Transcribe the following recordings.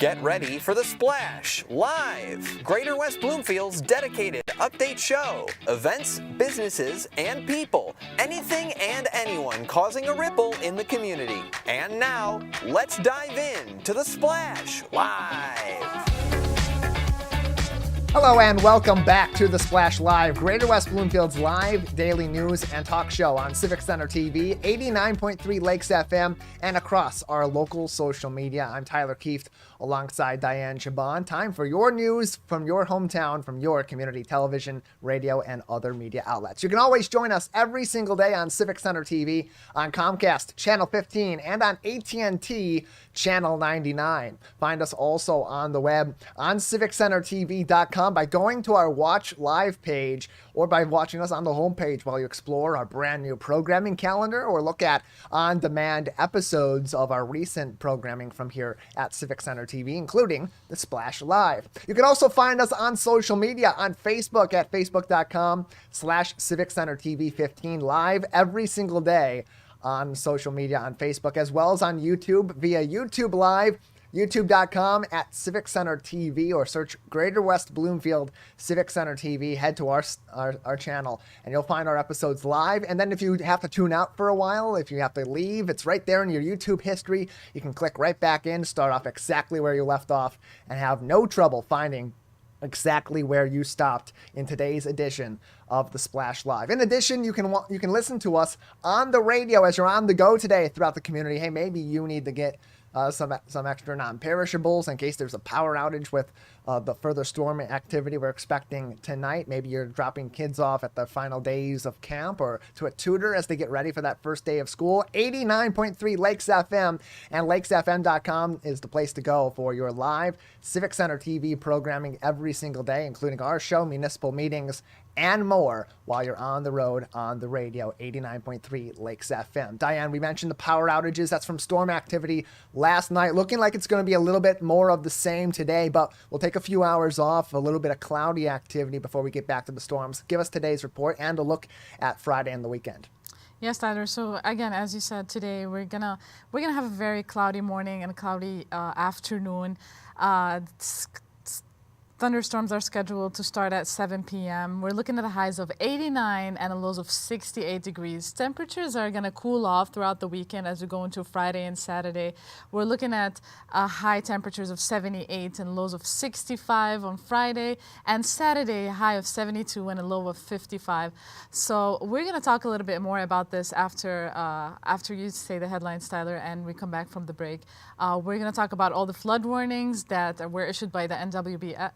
Get ready for The Splash Live, Greater West Bloomfield's dedicated update show. Events, businesses, and people. Anything and anyone causing a ripple in the community. And now, let's dive in to The Splash Live. Hello and welcome back to The Splash Live, Greater West Bloomfield's live daily news and talk show on Civic Center TV, 89.3 Lakes FM, and across our local social media. I'm Tyler Kieft alongside Dayan Chaaban. Time for your news from your hometown, from your community television, radio, and other media outlets. You can always join us every single day on Civic Center TV, on Comcast Channel 15, and on AT&T Channel 99. Find us also on the web on civiccentertv.com by going to our Watch Live page or by watching us on the homepage while you explore our brand new programming calendar or look at on-demand episodes of our recent programming from here at Civic Center TV, including The Splash Live. You can also find us on social media on Facebook at facebook.com/CivicCenterTV15 live every single day on social media on Facebook, as well as on YouTube via YouTube Live, youtube.com at Civic Center TV, or search Greater West Bloomfield Civic Center TV. Head to our channel and you'll find our episodes live. And then if you have to tune out for a while, if you have to leave, it's right there in your YouTube history. You can click right back in, start off exactly where you left off, and have no trouble finding exactly where you stopped in today's edition of The Splash Live. In addition, you can listen to us on the radio as you're on the go today throughout the community. Hey, maybe you need to get some extra non-perishables in case there's a power outage with the further storm activity we're expecting tonight. Maybe you're dropping kids off at the final days of camp or to a tutor as they get ready for that first day of school. 89.3 Lakes FM and lakesfm.com is the place to go for your live Civic Center TV programming every single day, including our show, municipal meetings, and more while you're on the road on the radio. 89.3 Lakes FM. Dayan, we mentioned the power outages. That's from storm activity last night. Looking like it's going to be a little bit more of the same today, but we'll take a few hours off, a little bit of cloudy activity before we get back to the storms. Give us today's report and a look at Friday and the weekend. Yes, Tyler. So again, as you said, today we're gonna have a very cloudy morning and a cloudy afternoon. Thunderstorms are scheduled to start at 7 p.m. We're looking at highs of 89 and lows of 68 degrees. Temperatures are going to cool off throughout the weekend as we go into Friday and Saturday. We're looking at high temperatures of 78 and lows of 65 on Friday, and Saturday a high of 72 and a low of 55. So we're going to talk a little bit more about this after you say the headlines, Tyler, and we come back from the break. We're going to talk about all the flood warnings that were issued by the NWS,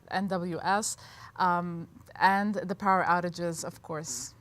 and the power outages, of course.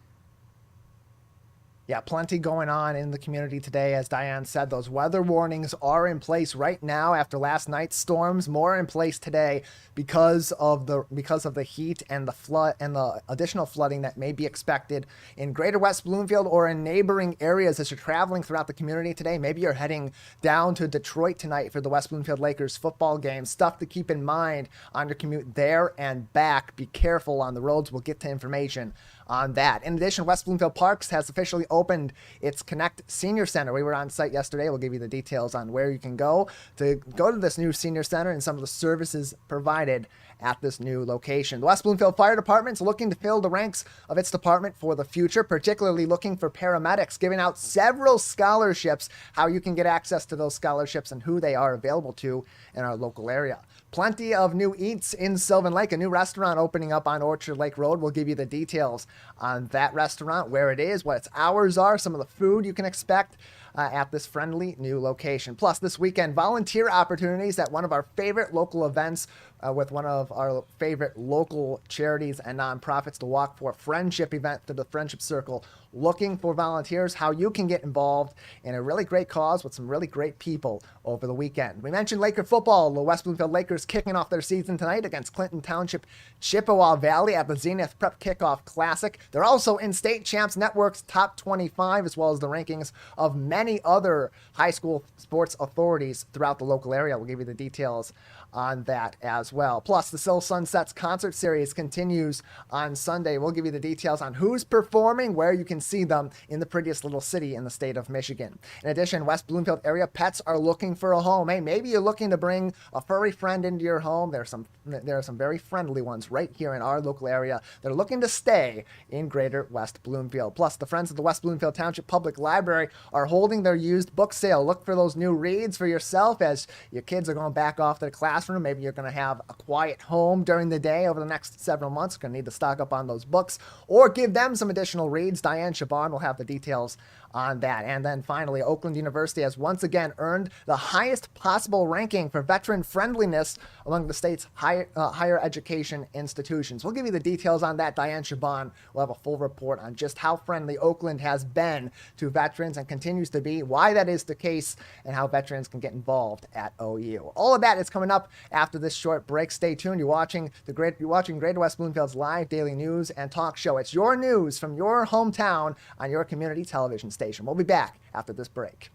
Yeah, plenty going on in the community today. As Dayan said, those weather warnings are in place right now after last night's storms. More in place today because of the heat and the flood and the additional flooding that may be expected in Greater West Bloomfield or in neighboring areas as you're traveling throughout the community today. Maybe you're heading down to Detroit tonight for the West Bloomfield Lakers football game. Stuff to keep in mind on your commute there and back. Be careful on the roads. We'll get to information on that. In addition, West Bloomfield Parks has officially opened its Connect Senior Center. We were on site yesterday. We'll give you the details on where you can go to this new senior center and some of the services provided at this new location. The West Bloomfield Fire Department is looking to fill the ranks of its department for the future, particularly looking for paramedics, giving out several scholarships, how you can get access to those scholarships and who they are available to in our local area. Plenty of new eats in Sylvan Lake, a new restaurant opening up on Orchard Lake Road. We'll give you the details on that restaurant, where it is, what its hours are, some of the food you can expect at this friendly new location. Plus, this weekend, volunteer opportunities at one of our favorite local events with one of our favorite local charities and nonprofits, the Walk for Friendship event through the Friendship Circle. Looking for volunteers, how you can get involved in a really great cause with some really great people over the weekend. We mentioned Laker football. The West Bloomfield Lakers kicking off their season tonight against Clinton Township Chippewa Valley at the Zenith Prep Kickoff Classic. They're also in State Champs Network's top 25, as well as the rankings of many other high school sports authorities throughout the local area. We'll give you the details on that as well. Plus, the Still Sunsets concert series continues on Sunday. We'll give you the details on who's performing, where you can see them in the prettiest little city in the state of Michigan. In addition, West Bloomfield area pets are looking for a home. Hey, maybe you're looking to bring a furry friend into your home. There are some very friendly ones right here in our local area. They're looking to stay in Greater West Bloomfield. Plus, the Friends of the West Bloomfield Township Public Library are holding their used book sale. Look for those new reads for yourself as your kids are going back off to the classroom. Maybe you're going to have a quiet home during the day over the next several months. You're going to need to stock up on those books or give them some additional reads. Dayan Chaaban will have the details on that. And then finally, Oakland University has once again earned the highest possible ranking for veteran friendliness among the state's higher education institutions. We'll give you the details on that. Dayan Chaaban will have a full report on just how friendly Oakland has been to veterans and continues to be, why that is the case, and how veterans can get involved at OU. All of that is coming up after this short break. Stay tuned. You're watching Greater West Bloomfield's live daily news and talk show. It's your news from your hometown on your community television station. We'll be back after this break.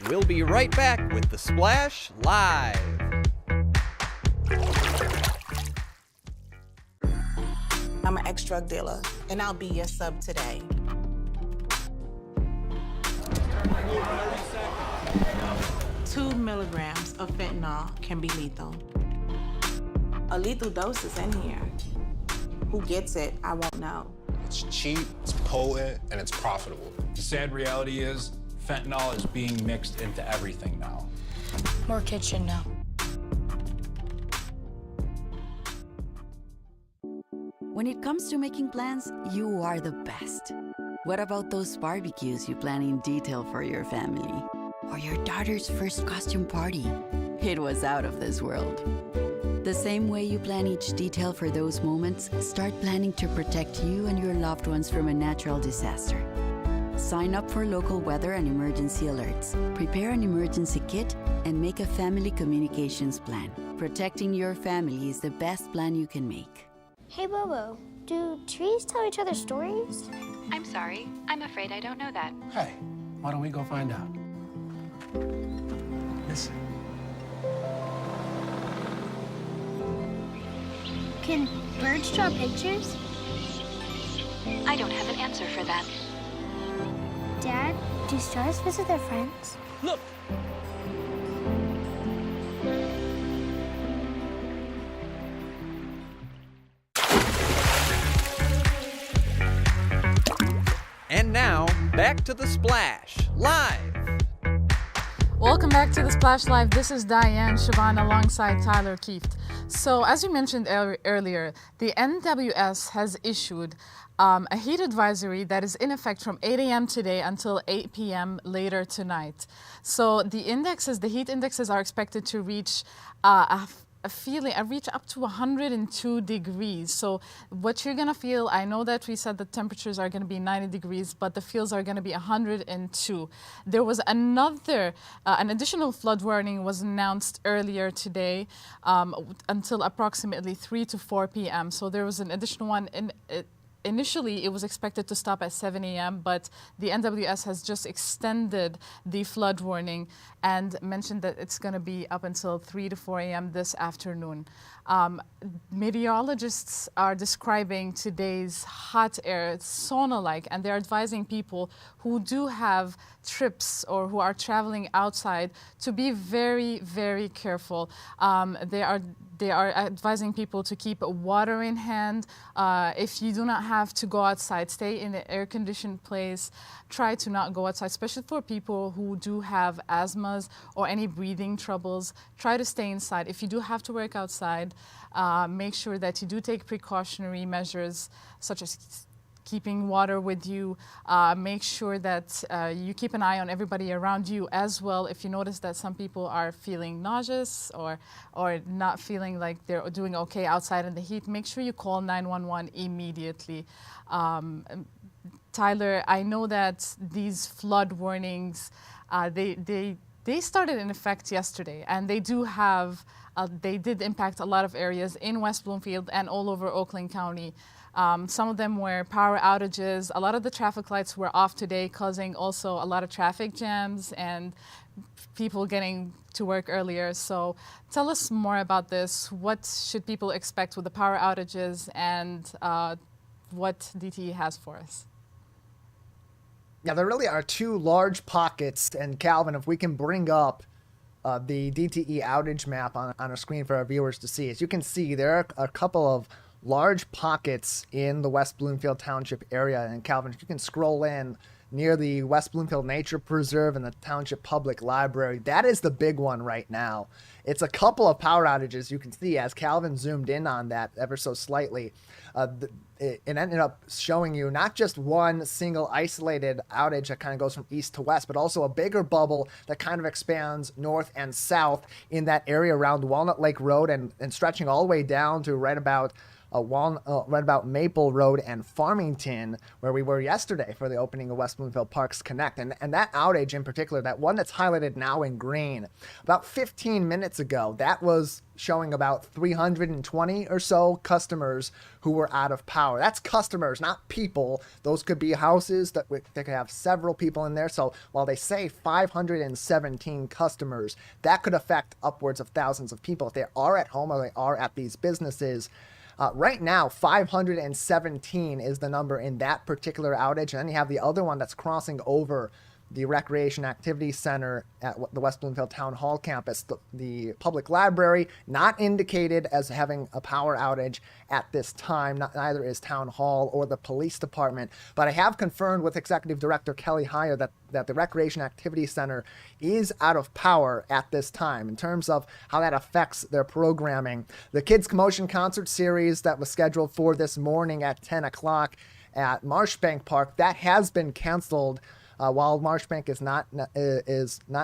We'll be right back with The Splash Live. I'm an ex-drug dealer, and I'll be your sub today. Two milligrams of fentanyl can be lethal. A lethal dose is in here. Who gets it, I won't know. It's cheap, it's potent, and it's profitable. The sad reality is fentanyl is being mixed into everything now. More kids should know. When it comes to making plans, you are the best. What about those barbecues you plan in detail for your family? Or your daughter's first costume party? It was out of this world. The same way you plan each detail for those moments, start planning to protect you and your loved ones from a natural disaster. Sign up for local weather and emergency alerts, prepare an emergency kit, and make a family communications plan. Protecting your family is the best plan you can make. Hey, Bobo, do trees tell each other stories? I'm sorry. I'm afraid I don't know that. Hey, why don't we go find out? Listen. Can birds draw pictures? I don't have an answer for that. Dad, do stars visit their friends? Look! And now, back to The Splash Live. Welcome back to The Splash Live. This is Dayan Chaaban alongside Tyler Kieft. So, as you mentioned earlier, the NWS has issued a heat advisory that is in effect from 8 a.m. today until 8 p.m. later tonight. So, the heat indexes are expected to reach reach up to 102 degrees. So what you're gonna feel, I know that we said the temperatures are gonna be 90 degrees, but the feels are gonna be 102. There was an additional flood warning was announced earlier today until approximately 3 to 4 p.m. So there was an additional one Initially, it was expected to stop at 7 a.m., but the NWS has just extended the flood warning and mentioned that it's going to be up until 3 to 4 a.m. this afternoon. Meteorologists are describing today's hot air, it's sauna-like, and they're advising people who do have trips or who are traveling outside to be very, very careful. They are advising people to keep water in hand. If you do not have to go outside, stay in an air-conditioned place. Try to not go outside, especially for people who do have asthmas or any breathing troubles. Try to stay inside. If you do have to work outside, make sure that you do take precautionary measures, such as keeping water with you. Make sure that you keep an eye on everybody around you as well. If you notice that some people are feeling nauseous or not feeling like they're doing okay outside in the heat, make sure you call 911 immediately. Tyler, I know that these flood warnings, they started in effect yesterday, and they did impact a lot of areas in West Bloomfield and all over Oakland County. Some of them were power outages. A lot of the traffic lights were off today, causing also a lot of traffic jams and people getting to work earlier. So tell us more about this. What should people expect with the power outages, and what DTE has for us? Yeah, there really are two large pockets. And Calvin, if we can bring up the DTE outage map on a screen for our viewers to see. As you can see, there are a couple of large pockets in the West Bloomfield Township area. And Calvin, if you can scroll in near the West Bloomfield Nature Preserve and the Township Public Library, that is the big one right now. It's a couple of power outages. You can see as Calvin zoomed in on that ever so slightly, it ended up showing you not just one single isolated outage that kind of goes from east to west, but also a bigger bubble that kind of expands north and south in that area around Walnut Lake Road and stretching all the way down to right about Maple Road and Farmington, where we were yesterday for the opening of West Bloomfield Parks Connect. And that outage in particular, that one that's highlighted now in green, about 15 minutes ago, that was showing about 320 or so customers who were out of power. That's customers, not people. Those could be houses that could have several people in there. So while they say 517 customers, that could affect upwards of thousands of people if they are at home or they are at these businesses. Right now, 517 is the number in that particular outage. And then you have the other one that's crossing over the Recreation Activity Center at the West Bloomfield Town Hall campus. The public library, not indicated as having a power outage at this time. Neither is Town Hall or the police department. But I have confirmed with Executive Director Kelly Heyer that the Recreation Activity Center is out of power at this time. In terms of how that affects their programming, the Kids Commotion Concert Series that was scheduled for this morning at 10 o'clock at Marshbank Park, that has been canceled. While Marshbank is not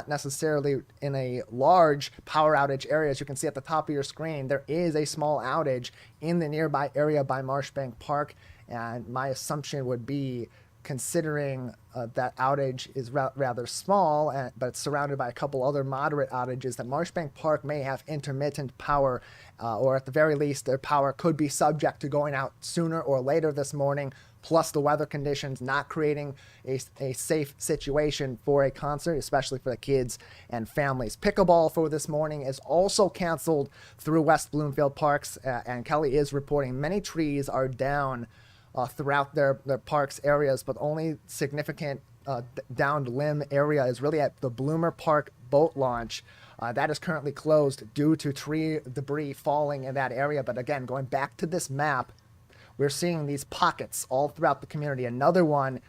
necessarily in a large power outage area, as you can see at the top of your screen, there is a small outage in the nearby area by Marshbank Park. And my assumption would be, considering that outage is rather small, but it's surrounded by a couple other moderate outages, that Marshbank Park may have intermittent power, or at the very least, their power could be subject to going out sooner or later this morning, plus the weather conditions not creating a safe situation for a concert, especially for the kids and families. Pickleball for this morning is also canceled through West Bloomfield Parks, and Kelly is reporting many trees are down throughout their parks areas, but only significant downed limb area is really at the Bloomer Park boat launch. That is currently closed due to tree debris falling in that area. But again, going back to this map, we're seeing these pockets all throughout the community. Another one,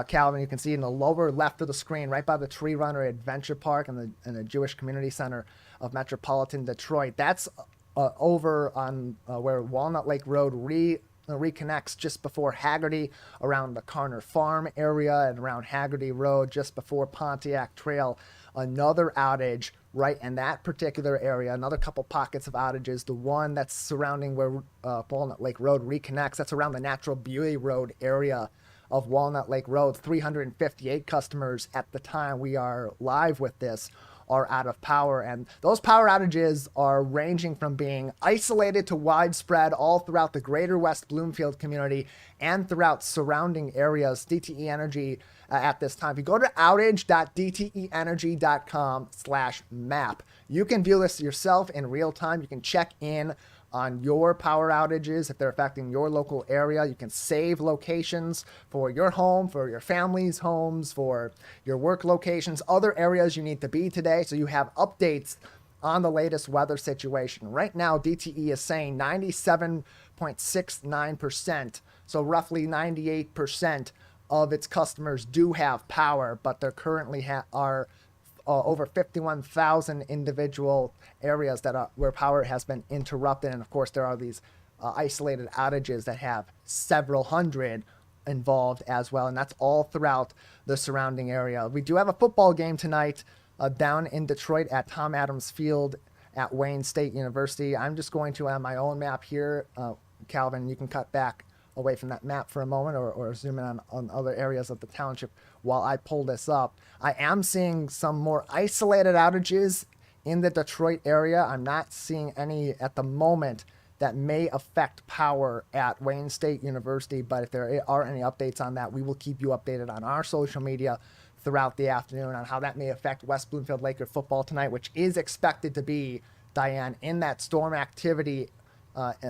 Calvin, you can see in the lower left of the screen, right by the Tree Runner Adventure Park and the Jewish Community Center of Metropolitan Detroit. That's over on where Walnut Lake Road reconnects just before Haggerty, around the Carner Farm area and around Haggerty Road just before Pontiac Trail. Another outage right in that particular area, another couple pockets of outages. The one that's surrounding where Walnut Lake Road reconnects, that's around the Natural Beauty Road area of Walnut Lake Road. 358 customers at the time we are live with this are out of power, and those power outages are ranging from being isolated to widespread all throughout the greater West Bloomfield community and throughout surrounding areas. DTE Energy at this time, if you go to outage.dteenergy.com/map, you can view this yourself in real time. You can check in on your power outages if they're affecting your local area. You can save locations for your home, for your family's homes, for your work locations, other areas you need to be today, so you have updates on the latest weather situation. Right now, DTE is saying 97.69%, so roughly 98% of its customers do have power, but there currently are over 51,000 individual areas that where power has been interrupted. And of course, there are these isolated outages that have several hundred involved as well. And that's all throughout the surrounding area. We do have a football game tonight down in Detroit at Tom Adams Field at Wayne State University. I'm just going to, on my own map here, Calvin, you can cut back away from that map for a moment, or zoom in on other areas of the township while I pull this up. I am seeing some more isolated outages in the Detroit area. I'm not seeing any at the moment that may affect power at Wayne State University. But if there are any updates on that, we will keep you updated on our social media throughout the afternoon on how that may affect West Bloomfield Laker football tonight, which is expected to be, Dayan, in that storm activity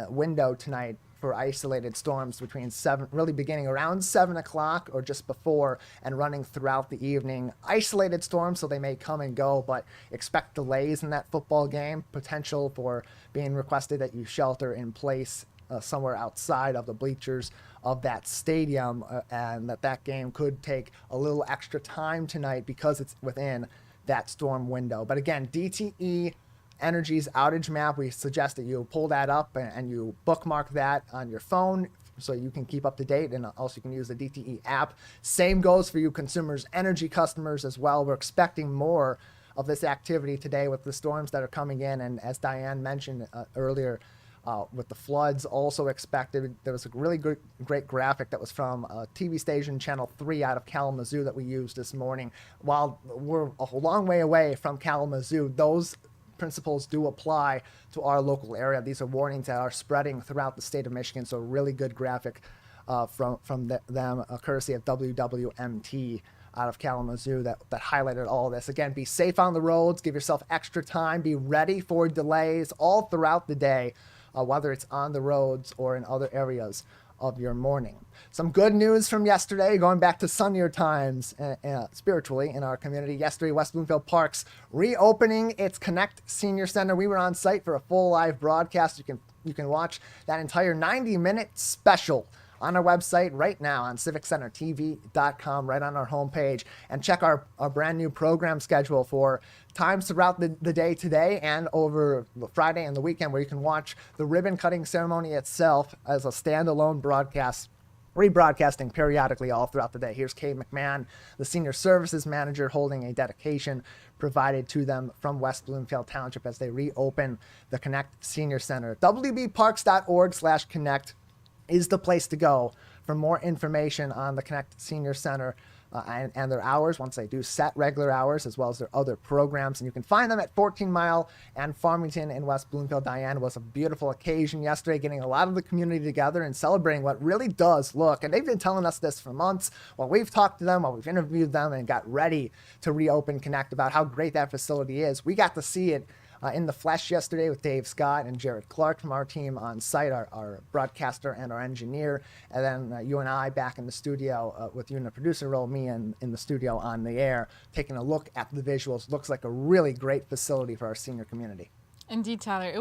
window tonight for isolated storms between really beginning around 7 o'clock or just before and running throughout the evening. Isolated storms, so they may come and go, but expect delays in that football game, potential for being requested that you shelter in place somewhere outside of the bleachers of that stadium, and that game could take a little extra time tonight because it's within that storm window. But again, DTE Energy's outage map, we suggest that you pull that up and you bookmark that on your phone so you can keep up to date, and also you can use the DTE app. Same goes for you Consumers Energy customers as well. We're expecting more of this activity today with the storms that are coming in, and as Dayan mentioned earlier, with the floods also expected. There was a really great graphic that was from TV station Channel 3 out of Kalamazoo that we used this morning. While we're a long way away from Kalamazoo, those principles do apply to our local area. These are warnings that are spreading throughout the state of Michigan, so a really good graphic from them, courtesy of WWMT out of Kalamazoo that highlighted all of this. Again, be safe on the roads, give yourself extra time, be ready for delays all throughout the day, whether it's on the roads or in other areas of your morning. Some good news from yesterday, going back to sunnier times spiritually in our community. Yesterday, West Bloomfield Parks reopening its Connect Senior Center. We were on site for a full live broadcast. You can watch that entire 90-minute special on our website right now on CivicCenterTV.com, right on our homepage, and check our brand new program schedule for times throughout the day today and over the Friday and the weekend, where you can watch the ribbon cutting ceremony itself as a standalone broadcast, rebroadcasting periodically all throughout the day. Here's Kay McMahon, the Senior Services Manager, holding a dedication provided to them from West Bloomfield Township as they reopen the Connect Senior Center. WBparks.org/connect is the place to go for more information on the Connect Senior Center and their hours once they do set regular hours, as well as their other programs. And you can find them at 14 Mile and Farmington in West Bloomfield. Dayan, was a beautiful occasion yesterday, getting a lot of the community together and celebrating what really does look, and they've been telling us this for months while we've talked to them, while we've interviewed them and got ready to reopen Connect, about how great that facility is. We got to see it in the flesh yesterday with Dave Scott and Jared Clark from our team on site, our broadcaster and our engineer, and then you and I back in the studio with you in the producer role, me in the studio on the air, taking a look at the visuals. Looks like a really great facility for our senior community. Indeed, Tyler. It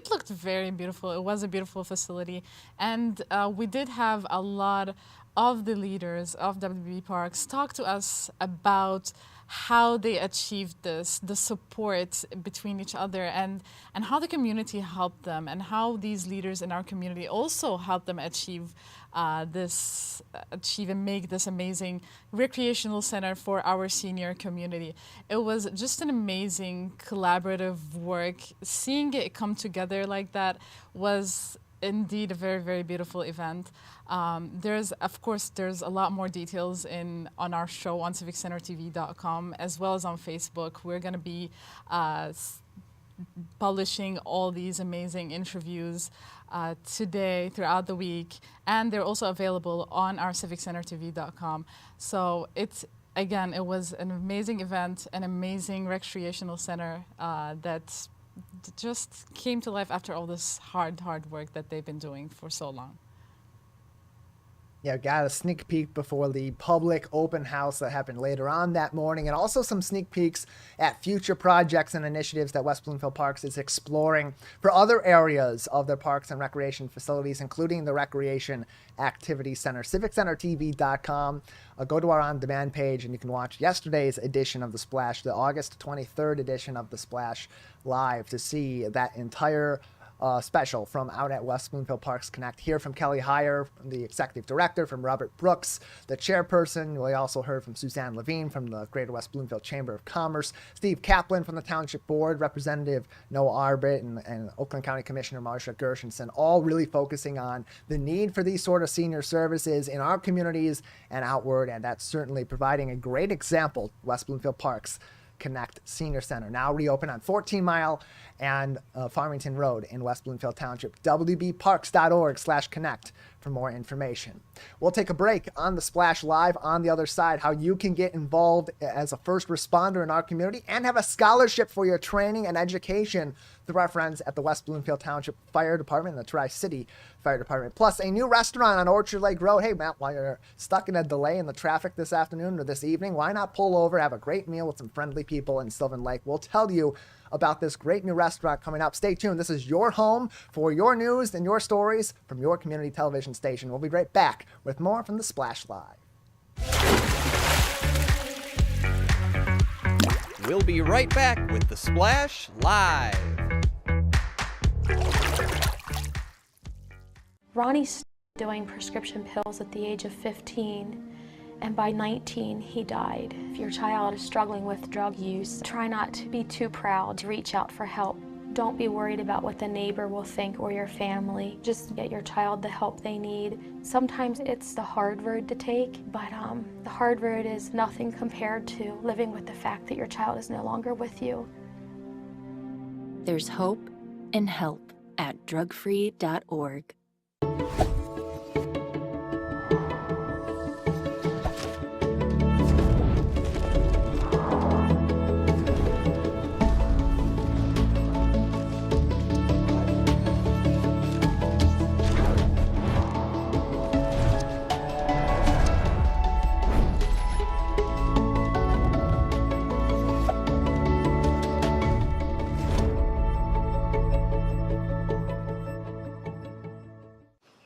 looked very beautiful. It was a beautiful facility, and we did have a lot of the leaders of WB Parks talk to us about how they achieved this, the support between each other, and how the community helped them, and how these leaders in our community also helped them achieve and make this amazing recreational center for our senior community. It was just an amazing collaborative work. Seeing it come together like that was indeed a very, very beautiful event. There's a lot more details on our show on CivicCenterTV.com, as well as on Facebook. We're going to be publishing all these amazing interviews today, throughout the week, and they're also available on our CivicCenterTV.com. So it was an amazing event, an amazing recreational center that just came to life after all this hard work that they've been doing for so long. Yeah, got a sneak peek before the public open house that happened later on that morning, and also some sneak peeks at future projects and initiatives that West Bloomfield Parks is exploring for other areas of their parks and recreation facilities, including the Recreation Activity Center. CivicCenterTV.com. Go to our on-demand page, and you can watch yesterday's edition of The Splash, the August 23rd edition of The Splash Live, to see that entire special from out at West Bloomfield Parks Connect. Hear from Kelly Heyer, the executive director, from Robert Brooks, the chairperson. We also heard from Suzanne Levine from the Greater West Bloomfield Chamber of Commerce, Steve Kaplan from the Township Board, Representative Noah Arbit, and Oakland County Commissioner Marsha Gershenson, all really focusing on the need for these sort of senior services in our communities and outward, and that's certainly providing a great example. West Bloomfield Parks Connect Senior Center, now reopened on 14 Mile and Farmington Road in West Bloomfield Township. wbparks.org/connect for more information. We'll take a break on the Splash Live. On the other side, how you can get involved as a first responder in our community and have a scholarship for your training and education through our friends at the West Bloomfield Township Fire Department and the Tri-City Fire Department. Plus, a new restaurant on Orchard Lake Road. Hey, Matt, while you're stuck in a delay in the traffic this afternoon or this evening, why not pull over, have a great meal with some friendly people in Sylvan Lake? We'll tell you about this great new restaurant coming up. Stay tuned. This is your home for your news and your stories from your community television station. We'll be right back with more from the Splash Live. We'll be right back with the Splash Live. Ronnie's doing prescription pills at the age of 15, and by 19 he died. If your child is struggling with drug use, try not to be too proud to reach out for help. Don't be worried about what the neighbor will think or your family. Just get your child the help they need. Sometimes it's the hard road to take, but the hard road is nothing compared to living with the fact that your child is no longer with you. There's hope and help at drugfree.org.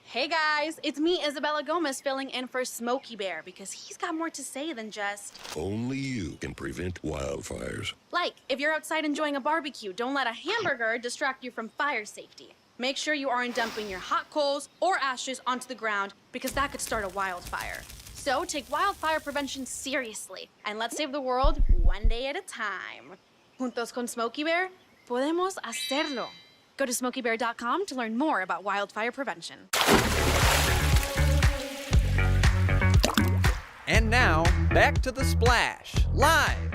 Hey guys, it's me, Isabella Gomez, filling in for Smokey Bear because he's got more to say than just... Only you can prevent wildfires. Like, if you're outside enjoying a barbecue, don't let a hamburger distract you from fire safety. Make sure you aren't dumping your hot coals or ashes onto the ground because that could start a wildfire. So take wildfire prevention seriously and let's save the world one day at a time. Juntos con Smokey Bear, podemos hacerlo. Go to smokeybear.com to learn more about wildfire prevention. And now, back to the Splash Live.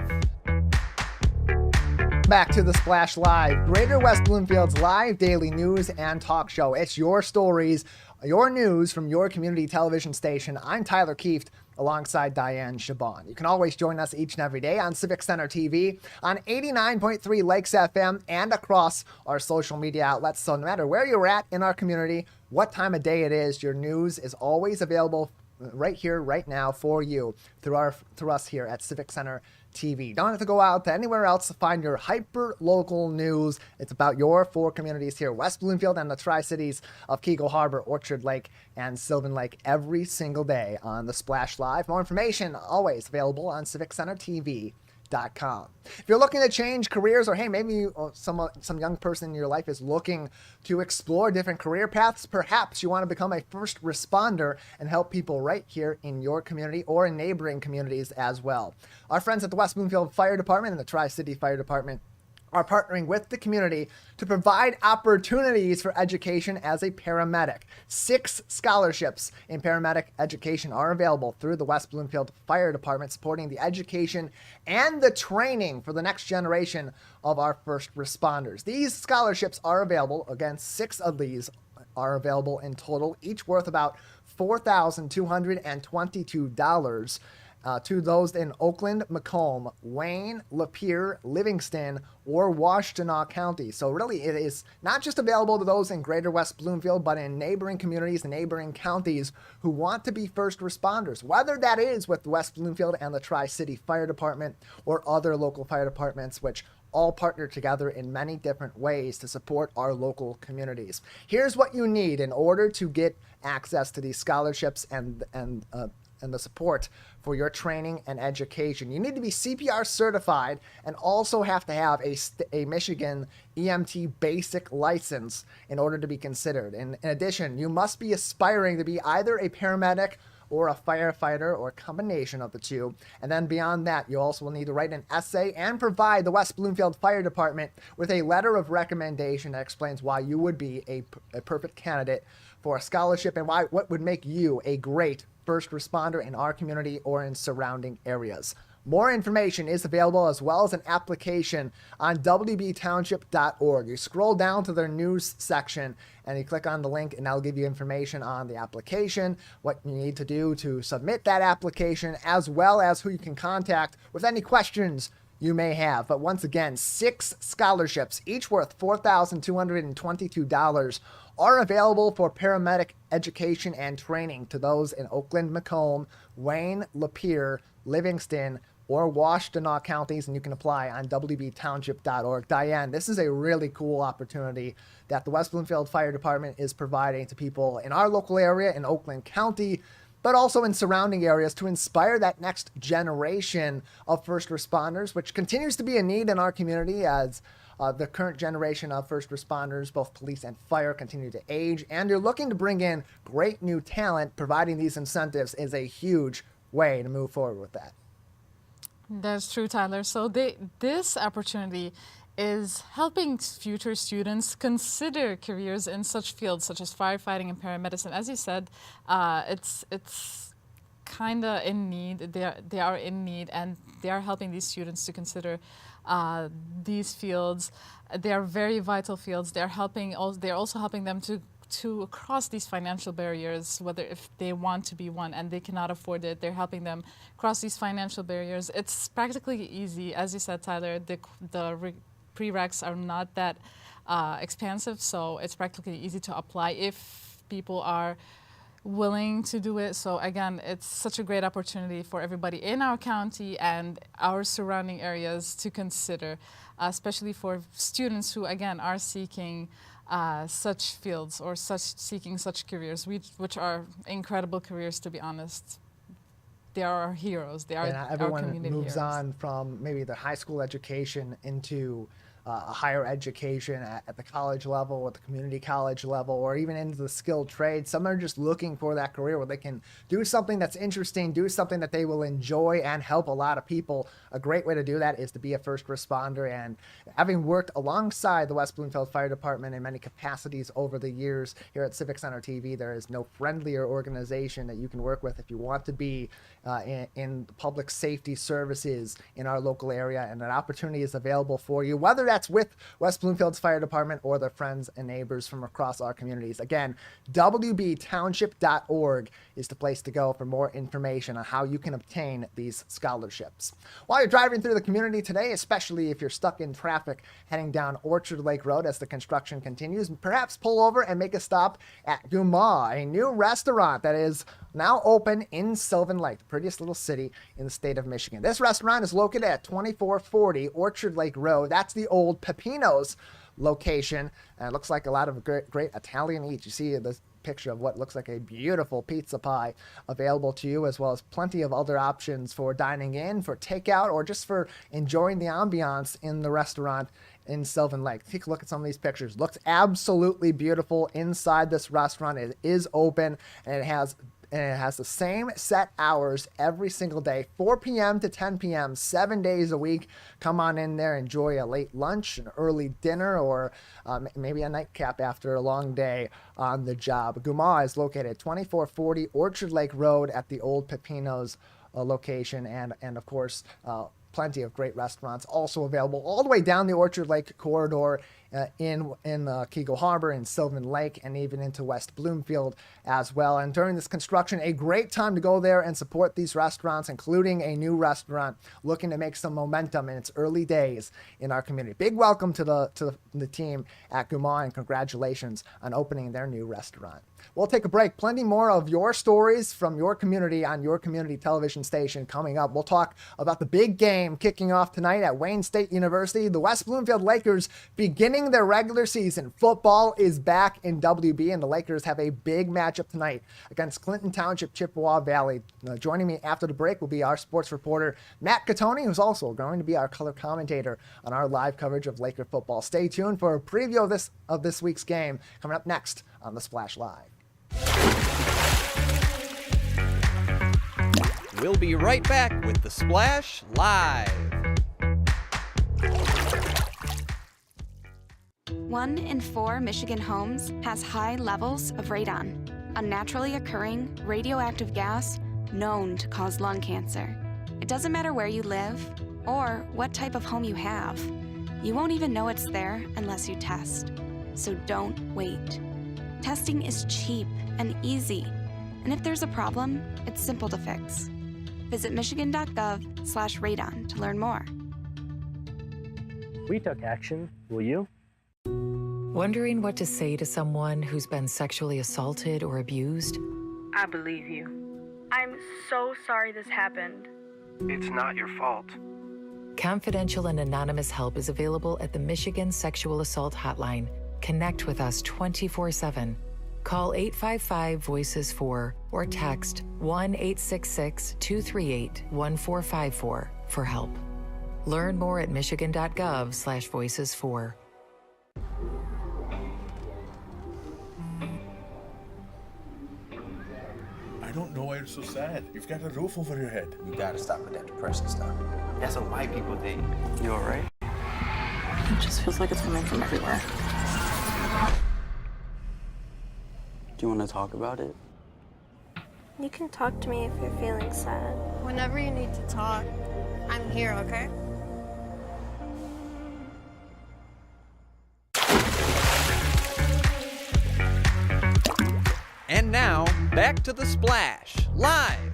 Back to the Splash Live, Greater West Bloomfield's live daily news and talk show. It's your stories, your news from your community television station. I'm Tyler Kieft, alongside Dayan Chaaban. You can always join us each and every day on Civic Center TV, on 89.3 Lakes FM, and across our social media outlets. So no matter where you're at in our community, what time of day it is, your news is always available right here, right now for you through us here at Civic Center TV. Don't have to go out to anywhere else to find your hyper-local news. It's about your four communities here, West Bloomfield and the Tri-Cities of Keego Harbor, Orchard Lake, and Sylvan Lake every single day on the Splash Live. More information always available on CivicCenterTV.com. If you're looking to change careers, or hey, maybe some young person in your life is looking to explore different career paths, perhaps you want to become a first responder and help people right here in your community or in neighboring communities as well. Our friends at the West Bloomfield Fire Department and the Tri-City Fire Department are partnering with the community to provide opportunities for education as a paramedic. 6 scholarships in paramedic education are available through the West Bloomfield Fire Department, supporting the education and the training for the next generation of our first responders. These scholarships are available. Again, 6 of these are available in total, each worth about $4,222. To those in Oakland, Macomb, Wayne, Lapeer, Livingston, or Washtenaw County. So really it is not just available to those in Greater West Bloomfield, but in neighboring communities and neighboring counties who want to be first responders, whether that is with West Bloomfield and the Tri-City Fire Department or other local fire departments, which all partner together in many different ways to support our local communities. Here's what you need in order to get access to these scholarships and the support for your training and education. You need to be CPR certified and also have to have a Michigan EMT basic license in order to be considered. In addition, you must be aspiring to be either a paramedic or a firefighter or a combination of the two. And then beyond that, you also will need to write an essay and provide the West Bloomfield Fire Department with a letter of recommendation that explains why you would be a perfect candidate for a scholarship and what would make you a great first responder in our community or in surrounding areas. More information is available as well as an application on wbtownship.org. You scroll down to their news section and you click on the link and that'll give you information on the application, what you need to do to submit that application, as well as who you can contact with any questions you may have. But once again, 6 scholarships, each worth $4,222, are available for paramedic education and training to those in Oakland, Macomb, Wayne, Lapeer, Livingston, or Washtenaw counties, and you can apply on wbtownship.org. Dayan, this is a really cool opportunity that the West Bloomfield Fire Department is providing to people in our local area in Oakland County, but also in surrounding areas to inspire that next generation of first responders, which continues to be a need in our community as the current generation of first responders, both police and fire, continue to age. And you're looking to bring in great new talent. Providing these incentives is a huge way to move forward with that. That's true, Tyler. So this opportunity is helping future students consider careers in such fields such as firefighting and paramedicine. As you said, it's kind of in need. They are in need, and they are helping these students to consider these fields. They are very vital fields. They're also helping them to cross these financial barriers, whether if they want to be one and they cannot afford it, they're helping them cross these financial barriers. It's practically easy. As you said, Tyler, the prereqs are not that expansive, so it's practically easy to apply if people are willing to do it. So again, it's such a great opportunity for everybody in our county and our surrounding areas to consider, especially for students who, again, are seeking such fields or seeking such careers, which are incredible careers, to be honest. They are our heroes. They are our community moves heroes. on from maybe their high school education into a higher education at the college level, or the community college level, or even into the skilled trade. Some are just looking for that career where they can do something that's interesting, do something that they will enjoy, and help a lot of people. A great way to do that is to be a first responder. And having worked alongside the West Bloomfield Fire Department in many capacities over the years here at Civic Center TV, there is no friendlier organization that you can work with if you want to be in public safety services in our local area. And an opportunity is available for you, whether that's with West Bloomfield's Fire Department or their friends and neighbors from across our communities. Again, wbtownship.org is the place to go for more information on how you can obtain these scholarships. While you're driving through the community today, especially if you're stuck in traffic heading down Orchard Lake Road as the construction continues, perhaps pull over and make a stop at Guma, a new restaurant that is now open in Sylvan Lake, the prettiest little city in the state of Michigan. This restaurant is located at 2440 Orchard Lake Road. That's the old Pepino's location. And it looks like a lot of great Italian eats. You see this picture of what looks like a beautiful pizza pie available to you, as well as plenty of other options for dining in, for takeout, or just for enjoying the ambiance in the restaurant in Sylvan Lake. Take a look at some of these pictures. Looks absolutely beautiful inside this restaurant. It is open, and it has the same set hours every single day, 4 p.m. to 10 p.m., 7 days a week. Come on in there, enjoy a late lunch, an early dinner, or maybe a nightcap after a long day on the job. Guma is located at 2440 Orchard Lake Road at the old Pepino's location, and of course, plenty of great restaurants also available all the way down the Orchard Lake corridor in Keego Harbor, in Sylvan Lake, and even into West Bloomfield as well. And during this construction, a great time to go there and support these restaurants, including a new restaurant looking to make some momentum in its early days in our community. Big welcome to the team at Guma, and congratulations on opening their new restaurant. We'll take a break. Plenty more of your stories from your community on your community television station coming up. We'll talk about the big game kicking off tonight at Wayne State University. The West Bloomfield Lakers beginning their regular season. Football is back in WB, and the Lakers have a big matchup tonight against Clinton Township Chippewa Valley. Joining me after the break will be our sports reporter, Matt Catoni, who's also going to be our color commentator on our live coverage of Laker football. Stay tuned for a preview of this week's game coming up next on The Splash Live. We'll be right back with The Splash Live. 1 in 4 Michigan homes has high levels of radon, a naturally occurring radioactive gas known to cause lung cancer. It doesn't matter where you live or what type of home you have. You won't even know it's there unless you test. So don't wait. Testing is cheap and easy. And if there's a problem, it's simple to fix. Visit michigan.gov/radon to learn more. We took action. Will you? Wondering what to say to someone who's been sexually assaulted or abused? I believe you. I'm so sorry this happened. It's not your fault. Confidential and anonymous help is available at the Michigan Sexual Assault Hotline. Connect with us 24/7. Call 855-VOICES-4 or text 1-866-238-1454 for help. Learn more at michigan.gov/voices4. I don't know why you're so sad. You've got a roof over your head. You gotta stop with that depression stuff. That's a white people thing. You alright? It just feels like it's coming from everywhere. Do you want to talk about it? You can talk to me if you're feeling sad. Whenever you need to talk, I'm here, okay? And now, back to The Splash, live.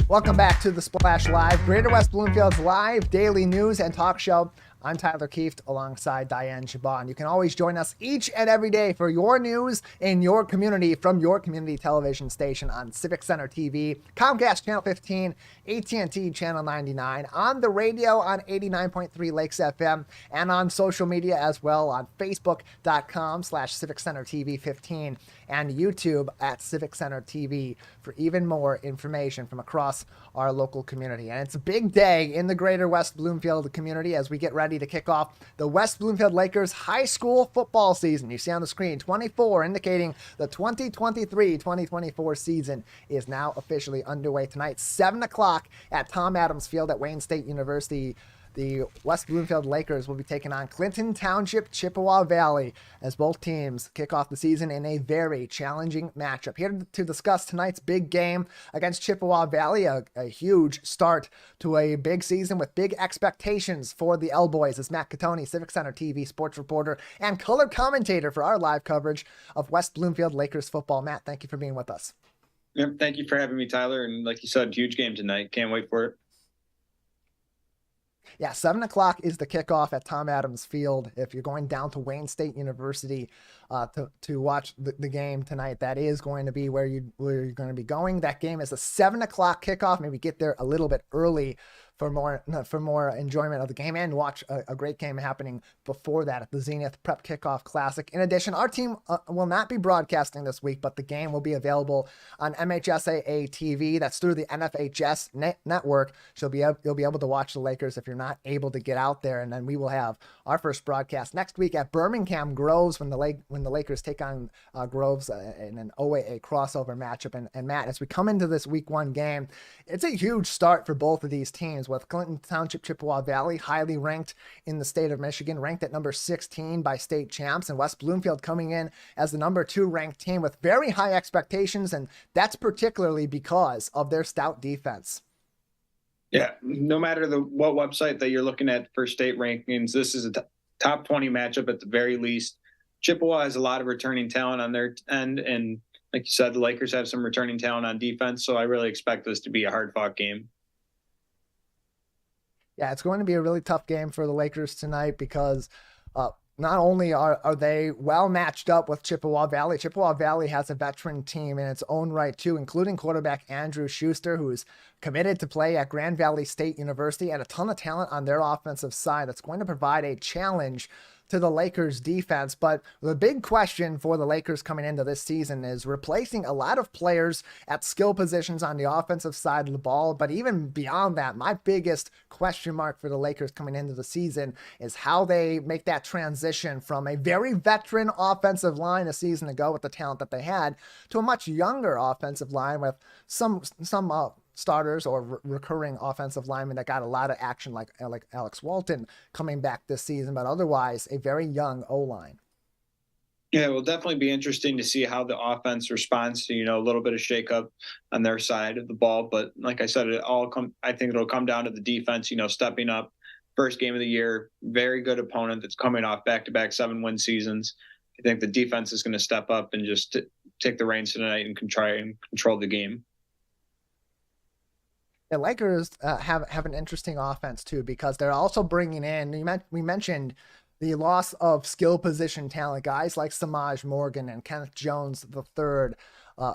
Welcome back to The Splash Live, Greater West Bloomfield's live daily news and talk show. I'm Tyler Kieft alongside Dayan Chaaban. You can always join us each and every day for your news in your community from your community television station on Civic Center TV, Comcast Channel 15, AT&T Channel 99, on the radio on 89.3 Lakes FM, and on social media as well on Facebook.com/Civic Center TV 15 and YouTube at Civic Center TV for even more information from across our local community. And it's a big day in the Greater West Bloomfield community as we get ready to kick off the West Bloomfield Lakers high school football season. You see on the screen 24 indicating the 2023-2024 season is now officially underway tonight, 7 o'clock at Tom Adams Field at Wayne State University. The West Bloomfield Lakers will be taking on Clinton Township Chippewa Valley as both teams kick off the season in a very challenging matchup. Here to discuss tonight's big game against Chippewa Valley, a huge start to a big season with big expectations for the L-Boys, is Matt Catoni, Civic Center TV sports reporter and color commentator for our live coverage of West Bloomfield Lakers football. Matt, thank you for being with us. Yep, thank you for having me, Tyler. And like you said, huge game tonight. Can't wait for it. Yeah, 7 o'clock is the kickoff at Tom Adams Field. If you're going down to Wayne State University to watch the game tonight, that is going to be where you're going to be going. That game is a 7 o'clock kickoff. Maybe get there a little bit early for more enjoyment of the game and watch a great game happening before that at the Zenith Prep Kickoff Classic. In addition, our team will not be broadcasting this week, but the game will be available on MHSAA TV. That's through the NFHS network. You'll be able to watch the Lakers if you're not able to get out there. And then we will have our first broadcast next week at Birmingham Groves when the Lakers take on Groves in an OAA crossover matchup. And Matt, as we come into this week one game, it's a huge start for both of these teams, with Clinton Township Chippewa Valley highly ranked in the state of Michigan, ranked at number 16 by state champs, and West Bloomfield coming in as the number 2 ranked team with very high expectations, and that's particularly because of their stout defense. Yeah, no matter what website that you're looking at for state rankings, this is a top 20 matchup at the very least. Chippewa has a lot of returning talent on their end, and like you said, the Lakers have some returning talent on defense, so I really expect this to be a hard-fought game. Yeah, it's going to be a really tough game for the Lakers tonight because not only are they well matched up with Chippewa Valley has a veteran team in its own right too, including quarterback Andrew Schuster, who's committed to play at Grand Valley State University, and a ton of talent on their offensive side that's going to provide a challenge to the Lakers defense. But the big question for the Lakers coming into this season is replacing a lot of players at skill positions on the offensive side of the ball. But even beyond that, my biggest question mark for the Lakers coming into the season is how they make that transition from a very veteran offensive line a season ago with the talent that they had to a much younger offensive line with some starters or recurring offensive linemen that got a lot of action, like Alex Walton coming back this season, but otherwise a very young O-line. Yeah, it will definitely be interesting to see how the offense responds to, a little bit of shakeup on their side of the ball. But like I said, I think it'll come down to the defense, stepping up. First game of the year, very good opponent that's coming off back-to-back 7-win seasons. I think the defense is going to step up and just take the reins tonight and can try and control the game. The Lakers have an interesting offense too, because they're also bringing in, we mentioned the loss of skill position talent, guys like Samaj Morgan and Kenneth Jones III,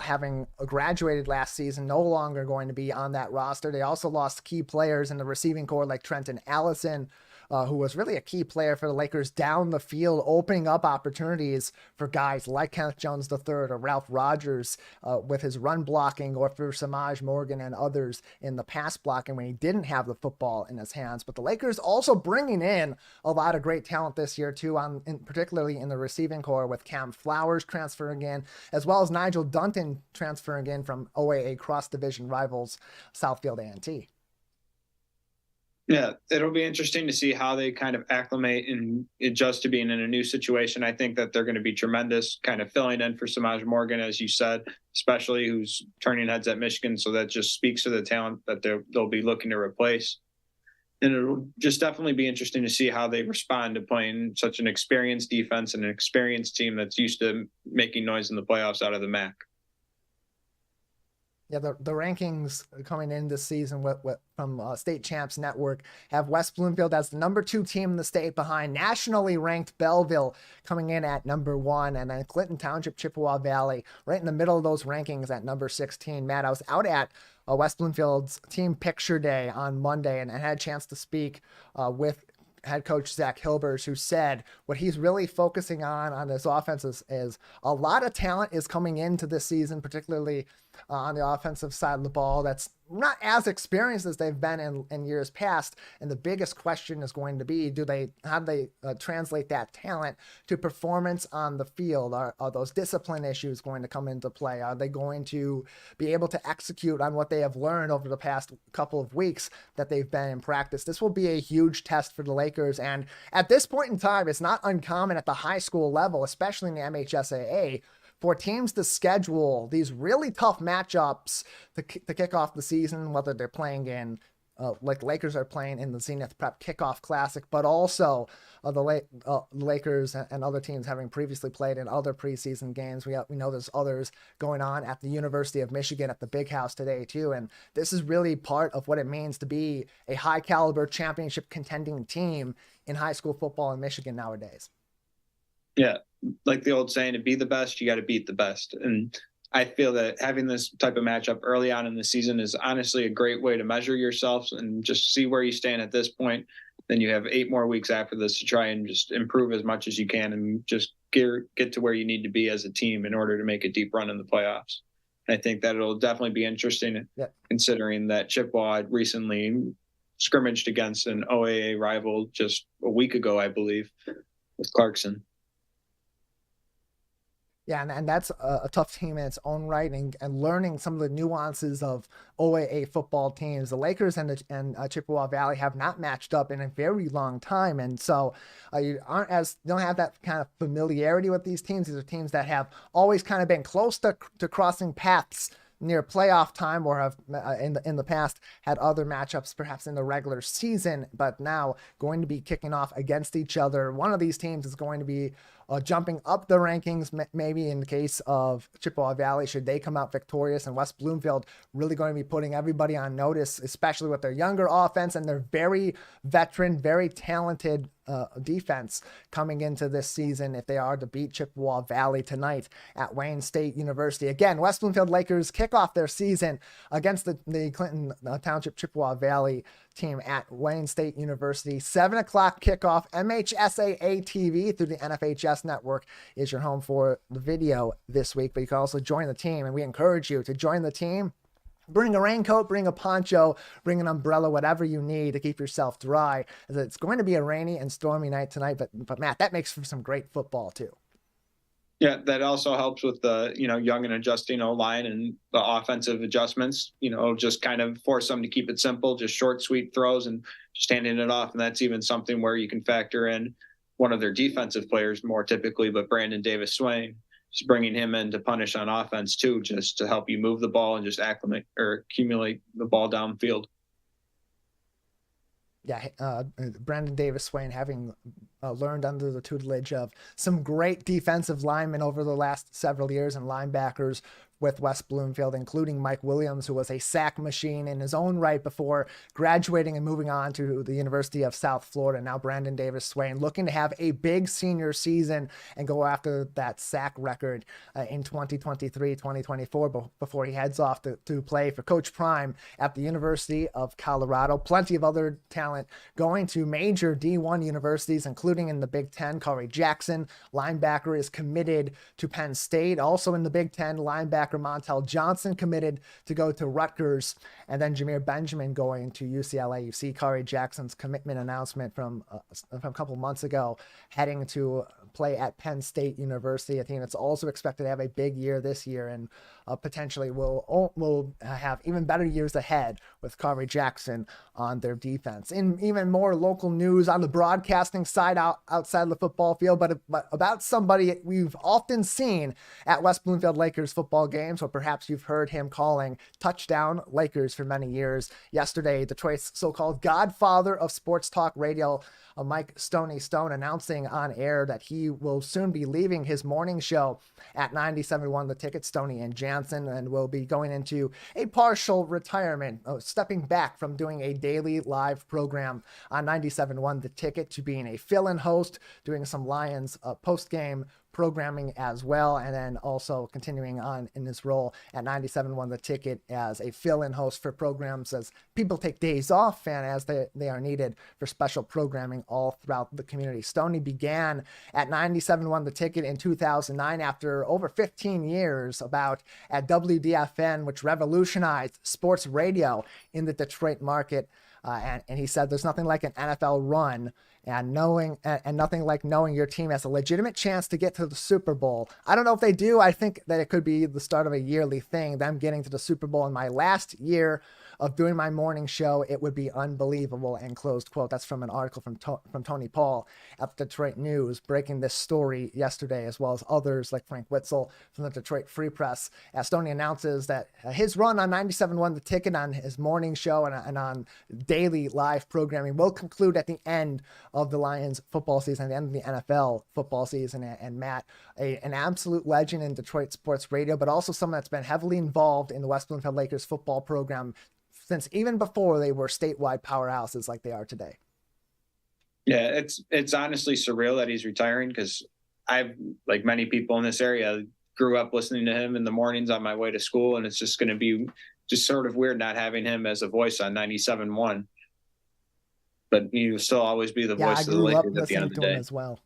having graduated last season, no longer going to be on that roster. They also lost key players in the receiving corps like Trenton Allison, who was really a key player for the Lakers down the field, opening up opportunities for guys like Kenneth Jones III or Ralph Rogers with his run blocking, or for Samaj Morgan and others in the pass blocking when he didn't have the football in his hands. But the Lakers also bringing in a lot of great talent this year too, particularly in the receiving corps, with Cam Flowers transferring in, as well as Nigel Dunton transferring in from OAA cross-division rivals Southfield A&T. Yeah, it'll be interesting to see how they kind of acclimate and adjust to being in a new situation. I think that they're going to be tremendous, kind of filling in for Samaj Morgan, as you said, especially who's turning heads at Michigan. So that just speaks to the talent that they'll be looking to replace. And it'll just definitely be interesting to see how they respond to playing such an experienced defense and an experienced team that's used to making noise in the playoffs out of the MAC. Yeah, the rankings coming in this season from State Champs Network have West Bloomfield as the number 2 team in the state, behind nationally ranked Belleville coming in at number 1, and then Clinton Township Chippewa Valley right in the middle of those rankings at number 16. Matt, I was out at West Bloomfield's team picture day on Monday and had a chance to speak with head coach Zach Hilbers, who said what he's really focusing on this offense is a lot of talent is coming into this season, particularly on the offensive side of the ball, that's not as experienced as they've been in years past. And the biggest question is going to be, how do they translate that talent to performance on the field? Are those discipline issues going to come into play? Are they going to be able to execute on what they have learned over the past couple of weeks that they've been in practice? This will be a huge test for the Lakers. And at this point in time, it's not uncommon at the high school level, especially in the MHSAA, for teams to schedule these really tough matchups to kick off the season, whether they're playing in, like Lakers are playing in the Zenith Prep Kickoff Classic, but also the Lakers and other teams having previously played in other preseason games. We know there's others going on at the University of Michigan at the Big House today too, and this is really part of what it means to be a high-caliber championship contending team in high school football in Michigan nowadays. Yeah, like the old saying, to be the best, you got to beat the best. And I feel that having this type of matchup early on in the season is honestly a great way to measure yourselves and just see where you stand at this point. Then you have 8 more weeks after this to try and just improve as much as you can and just get to where you need to be as a team in order to make a deep run in the playoffs. And I think that it'll definitely be interesting, considering that Chippewa recently scrimmaged against an OAA rival just a week ago, I believe, with Clarkson. Yeah, and that's a tough team in its own right, and learning some of the nuances of OAA football teams. The Lakers and Chippewa Valley have not matched up in a very long time, and so you don't have that kind of familiarity with these teams. These are teams that have always kind of been close to crossing paths near playoff time, or have in the past had other matchups perhaps in the regular season, but now going to be kicking off against each other. One of these teams is going to be jumping up the rankings, maybe in the case of Chippewa Valley, should they come out victorious, and West Bloomfield really going to be putting everybody on notice, especially with their younger offense and their very veteran, very talented defense coming into this season if they are to beat Chippewa Valley tonight at Wayne State University. Again, West Bloomfield Lakers kick off their season against the Clinton Township Chippewa Valley team at Wayne State University. 7 o'clock kickoff. MHSAA TV through the NFHS network is your home for the video this week, but you can also join the team, and we encourage you to join the team. Bring a raincoat, bring a poncho, bring an umbrella, whatever you need to keep yourself dry, as it's going to be a rainy and stormy night tonight. But Matt, that makes for some great football too. Yeah, that also helps with the, young and adjusting O-line and the offensive adjustments. Just kind of force them to keep it simple, just short, sweet throws and just handing it off. And that's even something where you can factor in one of their defensive players more typically, but Brandon Davis Swain, just bringing him in to punish on offense too, just to help you move the ball and just accumulate the ball downfield. Yeah, Brandon Davis Swain having learned under the tutelage of some great defensive linemen over the last several years and linebackers with West Bloomfield, including Mike Williams, who was a sack machine in his own right before graduating and moving on to the University of South Florida. Now Brandon Davis Swain looking to have a big senior season and go after that sack record in 2023-2024 before he heads off to play for Coach Prime at the University of Colorado. Plenty of other talent going to major D1 universities, including in the Big Ten. Corey Jackson, linebacker, is committed to Penn State. Also in the Big Ten, linebacker Montel Johnson committed to go to Rutgers, and then Jameer Benjamin going to UCLA. You see Corey Jackson's commitment announcement from a couple months ago, heading to play at Penn State University. I think it's also expected to have a big year this year, and potentially will have even better years ahead with Corey Jackson on their defense. In even more local news on the broadcasting side outside the football field, but about somebody we've often seen at West Bloomfield Lakers football games, or perhaps you've heard him calling Touchdown Lakers for many years. Yesterday, Detroit's so-called godfather of sports talk radio, Mike Stoney Stone, announcing on air that he will soon be leaving his morning show at 97.1 The Ticket, Stoney and Jansen, and will be going into a partial retirement, stepping back from doing a daily live program on 97.1 The Ticket to being a fill-in host, doing some Lions post-game programming as well, and then also continuing on in this role at 97.1 The Ticket as a fill-in host for programs as people take days off and as they are needed for special programming all throughout the community. Stoney began at 97.1 The Ticket in 2009 after over 15 years at WDFN, which revolutionized sports radio in the Detroit market. And he said there's nothing like an NFL run and nothing like knowing your team has a legitimate chance to get to the Super Bowl. I don't know if they do. I think that it could be the start of a yearly thing, them getting to the Super Bowl in my last year of doing my morning show. It would be unbelievable, end closed quote. That's from an article from Tony Paul at the Detroit News, breaking this story yesterday, as well as others like Frank Witzel from the Detroit Free Press, as Stoney announces that his run on 97.1 The Ticket on his morning show and on daily live programming will conclude at the end of the Lions football season, at the end of the NFL football season. And Matt, an absolute legend in Detroit sports radio, but also someone that's been heavily involved in the West Bloomfield Lakers football program since even before they were statewide powerhouses like they are today. Yeah, it's honestly surreal that he's retiring, because I've, like many people in this area, grew up listening to him in the mornings on my way to school, and it's just going to be just sort of weird not having him as a voice on 97.1. But he will still always be the voice of the Lakers at the end of the day. As well.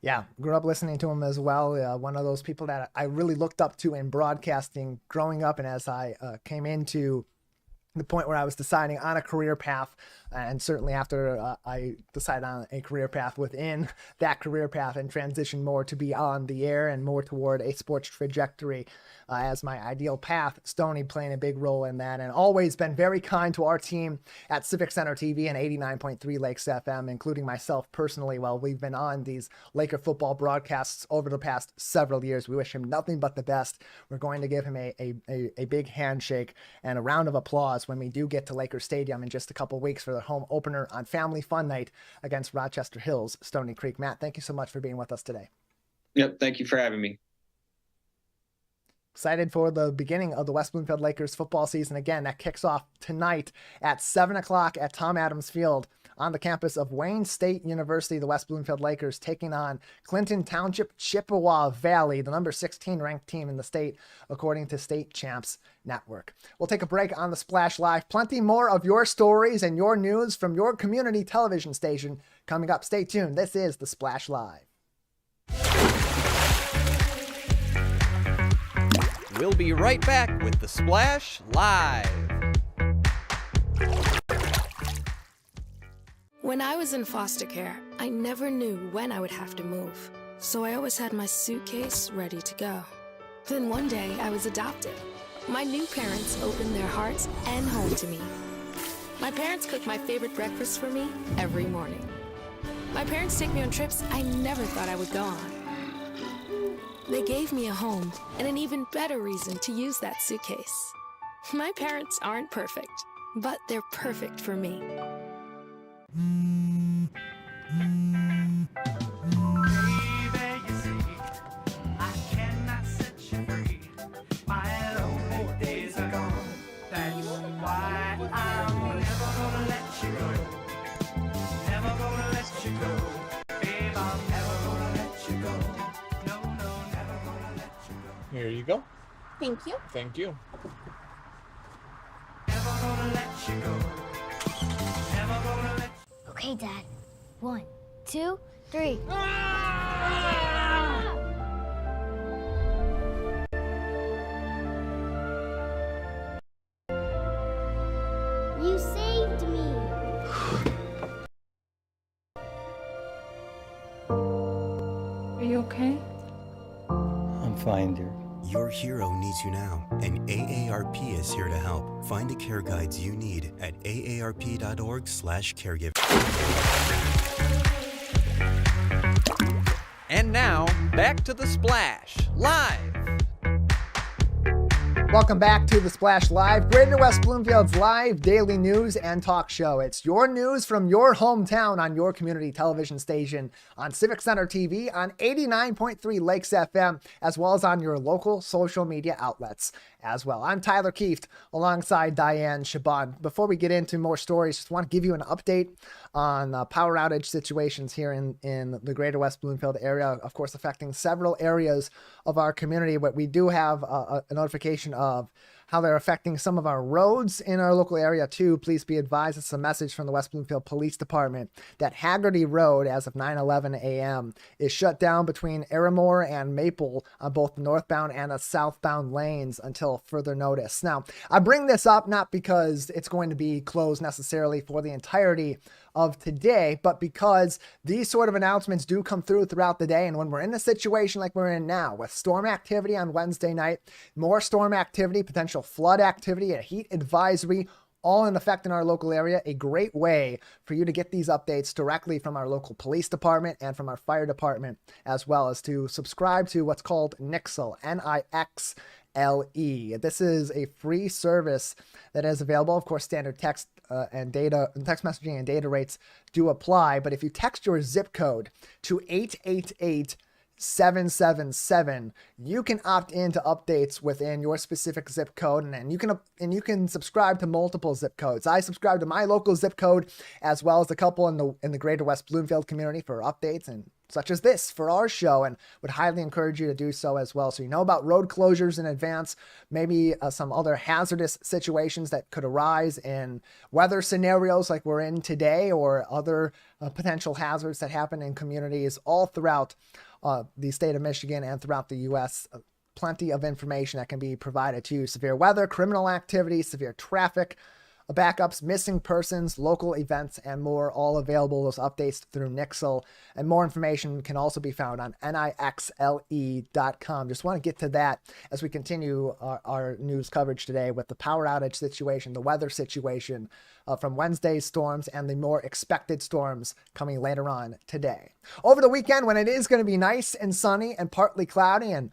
Yeah, grew up listening to him as well. One of those people that I really looked up to in broadcasting growing up, and as I came into the point where I was deciding on a career path, and certainly after I decided on a career path within that career path and transitioned more to be on the air and more toward a sports trajectory as my ideal path, Stoney playing a big role in that, and always been very kind to our team at Civic Center TV and 89.3 Lakes FM, including myself personally, while we've been on these Laker football broadcasts over the past several years. We wish him nothing but the best. We're going to give him a big handshake and a round of applause when we do get to Laker Stadium in just a couple weeks for the home opener on Family Fun Night against Rochester Hills, Stoney Creek. Matt, thank you so much for being with us today. Yep, thank you for having me. Excited for the beginning of the West Bloomfield Lakers football season. Again, that kicks off tonight at 7 o'clock at Tom Adams Field on the campus of Wayne State University. The West Bloomfield Lakers taking on Clinton Township Chippewa Valley, the number 16 ranked team in the state, according to State Champs Network. We'll take a break on the Splash Live. Plenty more of your stories and your news from your community television station coming up. Stay tuned. This is the Splash Live. We'll be right back with the Splash Live. When I was in foster care, I never knew when I would have to move, so I always had my suitcase ready to go. Then one day, I was adopted. My new parents opened their hearts and home to me. My parents cook my favorite breakfast for me every morning. My parents take me on trips I never thought I would go on. They gave me a home and an even better reason to use that suitcase. My parents aren't perfect, but they're perfect for me. Here you go. Thank you. Thank you. Okay, Dad. 1, 2, 3. You saved me. Are you okay? I'm fine, dear. Your hero needs you now, and AARP is here to help. Find the care guides you need at aarp.org/caregiver. And now, back to The Splash, live. Welcome back to The Splash Live, Greater West Bloomfield's live daily news and talk show. It's your news from your hometown on your community television station, on Civic Center TV, on 89.3 Lakes FM, as well as on your local social media outlets as well. I'm Tyler Kieft alongside Dayan Chaaban. Before we get into more stories, just want to give you an update on power outage situations here in the Greater West Bloomfield area, of course, affecting several areas of our community. But we do have a notification of how they're affecting some of our roads in our local area too. Please be advised, it's a message from the West Bloomfield Police Department that Haggerty Road, as of 9:11 a.m., is shut down between Aramore and Maple on both the northbound and the southbound lanes until further notice. Now, I bring this up not because it's going to be closed necessarily for the entirety of today, but because these sort of announcements do come through throughout the day. And when we're in a situation like we're in now, with storm activity on Wednesday night, more storm activity, potential flood activity, a heat advisory, all in effect in our local area, a great way for you to get these updates directly from our local police department and from our fire department, as well as to subscribe to what's called Nixle, NIXLE. This is a free service that is available. Of course, standard text and messaging and data rates do apply. But if you text your zip code to 888-777, you can opt into updates within your specific zip code, and you can subscribe to multiple zip codes. I subscribe to my local zip code, as well as a couple in the Greater West Bloomfield community for updates and such as this for our show, and would highly encourage you to do so as well, so you know about road closures in advance, maybe some other hazardous situations that could arise in weather scenarios like we're in today, or other potential hazards that happen in communities all throughout the state of Michigan and throughout the U.S. Plenty of information that can be provided to you. Severe weather, criminal activity, severe traffic, backups, missing persons, local events, and more, all available, those updates through Nixle. And more information can also be found on NIXLE.com. Just want to get to that as we continue our news coverage today with the power outage situation, the weather situation from Wednesday's storms and the more expected storms coming later on today. Over the weekend, when it is going to be nice and sunny and partly cloudy, and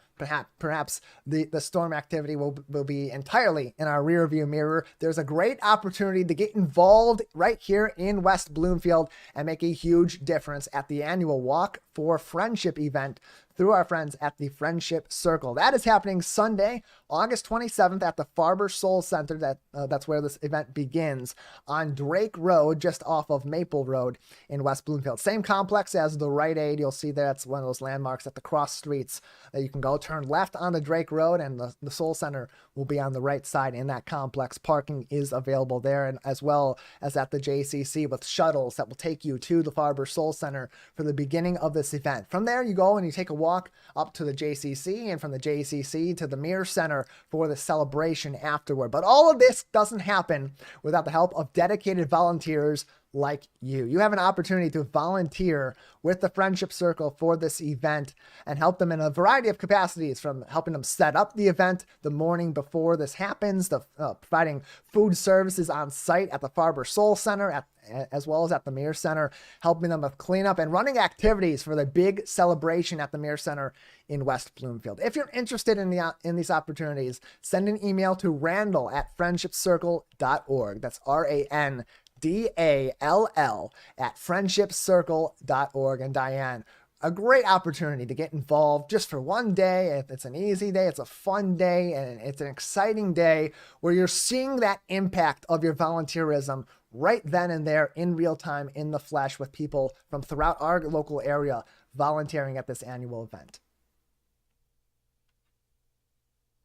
perhaps the storm activity will be entirely in our rear view mirror, there's a great opportunity to get involved right here in West Bloomfield and make a huge difference at the annual Walk for Friendship event through our friends at the Friendship Circle. That is happening Sunday, August 27th at the Farber Soul Center. That's where this event begins on Drake Road, just off of Maple Road in West Bloomfield. Same complex as the Rite Aid. You'll see that's one of those landmarks at the cross streets that you can go. Turn left on the Drake Road, and the Soul Center will be on the right side in that complex. Parking is available there, and as well as at the JCC with shuttles that will take you to the Farber Soul Center for the beginning of this event. From there, you go and you take a walk up to the JCC, and from the JCC to the Mir Center for the celebration afterward. But all of this doesn't happen without the help of dedicated volunteers like you. You have an opportunity to volunteer with the Friendship Circle for this event and help them in a variety of capacities, from helping them set up the event the morning before this happens, to providing food services on site at the Farber Soul Center, as well as at the Meir Center, helping them with cleanup and running activities for the big celebration at the Meir Center in West Bloomfield. If you're interested in these opportunities, send an email to randall@friendshipcircle.org. That's RANDALL @friendshipcircle.org. And Dayan, a great opportunity to get involved just for one day. It's an easy day, it's a fun day, and it's an exciting day where you're seeing that impact of your volunteerism right then and there in real time, in the flesh, with people from throughout our local area volunteering at this annual event.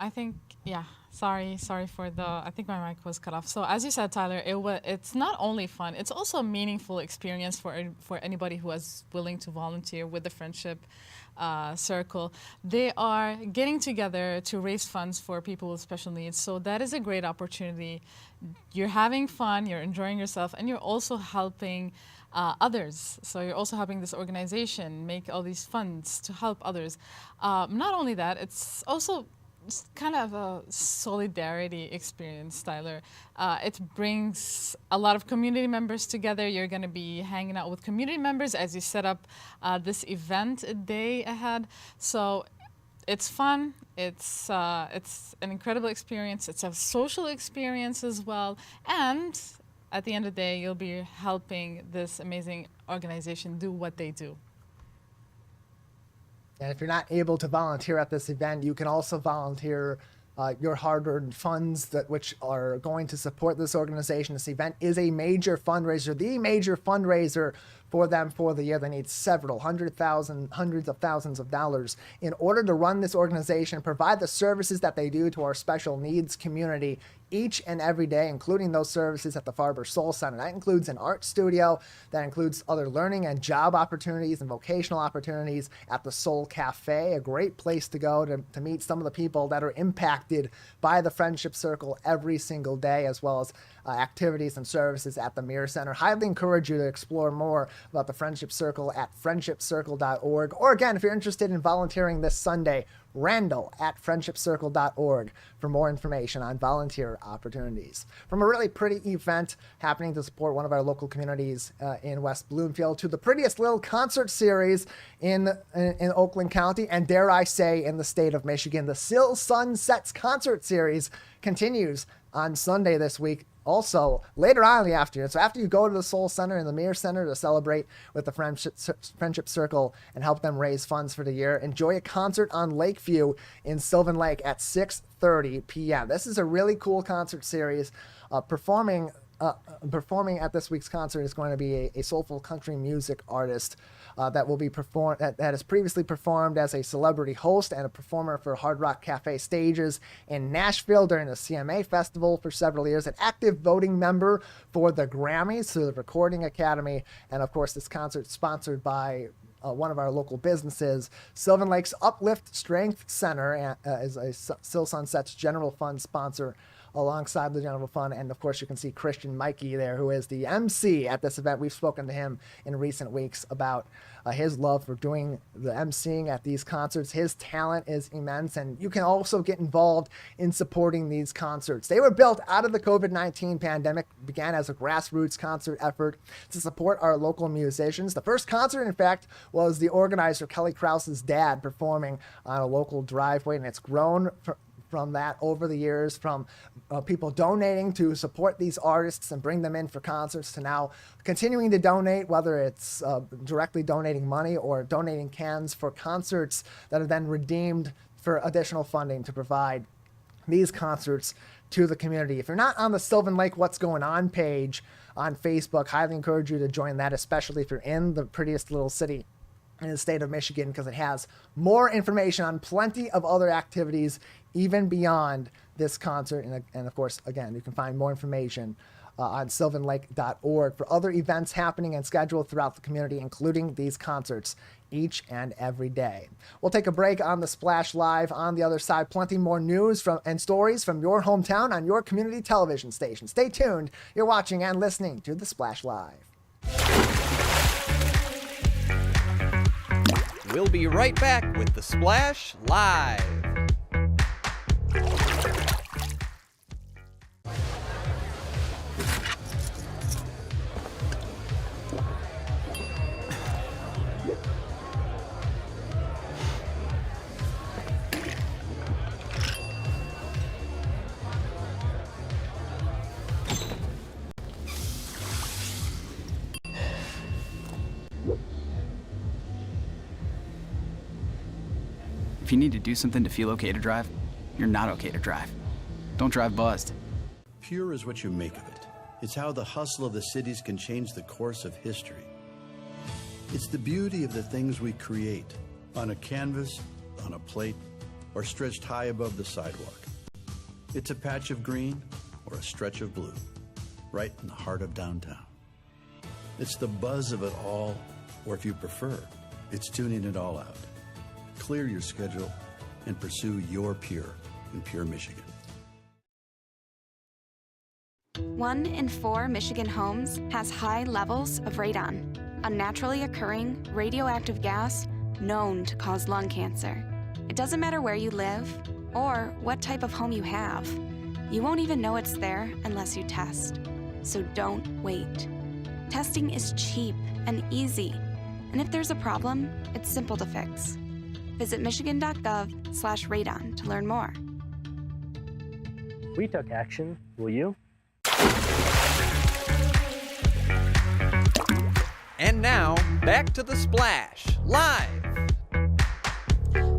I think, yeah, sorry for I think my mic was cut off. So as you said, Tyler, it's not only fun, it's also a meaningful experience for anybody who is willing to volunteer with the Friendship Circle. They are getting together to raise funds for people with special needs. So that is a great opportunity. You're having fun, you're enjoying yourself, and you're also helping others. So you're also helping this organization make all these funds to help others. Not only that, it's also kind of a solidarity experience, Tyler. It brings a lot of community members together. You're going to be hanging out with community members as you set up this event a day ahead. So it's fun. It's an incredible experience. It's a social experience as well. And at the end of the day, you'll be helping this amazing organization do what they do. And if you're not able to volunteer at this event, you can also volunteer your hard-earned funds which are going to support this organization. This event is a major fundraiser, the major fundraiser for them for the year. They need hundreds of thousands of dollars in order to run this organization, provide the services that they do to our special needs community each and every day, including those services at the Farber Soul Center. That includes an art studio, that includes other learning and job opportunities and vocational opportunities at the Soul Cafe, a great place to go to meet some of the people that are impacted by the Friendship Circle every single day, as well as activities and services at the Meir Center. Highly encourage you to explore more about the Friendship Circle at friendshipcircle.org. Or again, if you're interested in volunteering this Sunday, randall@friendshipcircle.org for more information on volunteer opportunities. From a really pretty event happening to support one of our local communities in West Bloomfield, to the prettiest little concert series in Oakland County, and dare I say in the state of Michigan. The Still Sunsets concert series continues on Sunday this week, also later on in the afternoon. So after you go to the Soul Center and the Meir Center to celebrate with the Friendship Circle and help them raise funds for the year, enjoy a concert on Lakeview in Sylvan Lake at 6:30 p.m. This is a really cool concert series. Performing at this week's concert is going to be a soulful country music artist that has previously performed as a celebrity host and a performer for Hard Rock Cafe stages in Nashville during the CMA Festival for several years, an active voting member for the Grammys through the Recording Academy, and of course this concert sponsored by one of our local businesses. Sylvan Lake's Uplift Strength Center is a Still Sunsets General Fund sponsor alongside the General Fund. And of course, you can see Christian Mikey there, who is the MC at this event. We've spoken to him in recent weeks about his love for doing the emceeing at these concerts. His talent is immense, and you can also get involved in supporting these concerts. They were built out of the COVID-19 pandemic, began as a grassroots concert effort to support our local musicians. The first concert, in fact, was the organizer Kelly Krause's dad performing on a local driveway, and it's grown from that over the years, from people donating to support these artists and bring them in for concerts, to now continuing to donate, whether it's directly donating money or donating cans for concerts that are then redeemed for additional funding to provide these concerts to the community. If you're not on the Sylvan Lake What's Going On page on Facebook, highly encourage you to join that, especially if you're in the prettiest little city in the state of Michigan, because it has more information on plenty of other activities even beyond this concert. And of course, again, you can find more information on sylvanlake.org for other events happening and scheduled throughout the community, including these concerts each and every day. We'll take a break on the Splash Live. On the other side, plenty more news and stories from your hometown on your community television station. Stay tuned. You're watching and listening to the Splash Live. We'll be right back with The Splash Live. If you need to do something to feel okay to drive, you're not okay to drive. Don't drive buzzed. Pure is what you make of it. It's how the hustle of the cities can change the course of history. It's the beauty of the things we create on a canvas, on a plate, or stretched high above the sidewalk. It's a patch of green or a stretch of blue, right in the heart of downtown. It's the buzz of it all, or if you prefer, it's tuning it all out. Clear your schedule and pursue your Pure in Pure, Michigan. 1 in 4 Michigan homes has high levels of radon, a naturally occurring radioactive gas known to cause lung cancer. It doesn't matter where you live or what type of home you have. You won't even know it's there unless you test. So don't wait. Testing is cheap and easy. And if there's a problem, it's simple to fix. Visit michigan.gov/radon to learn more. We took action. Will you? And now, back to The Splash Live.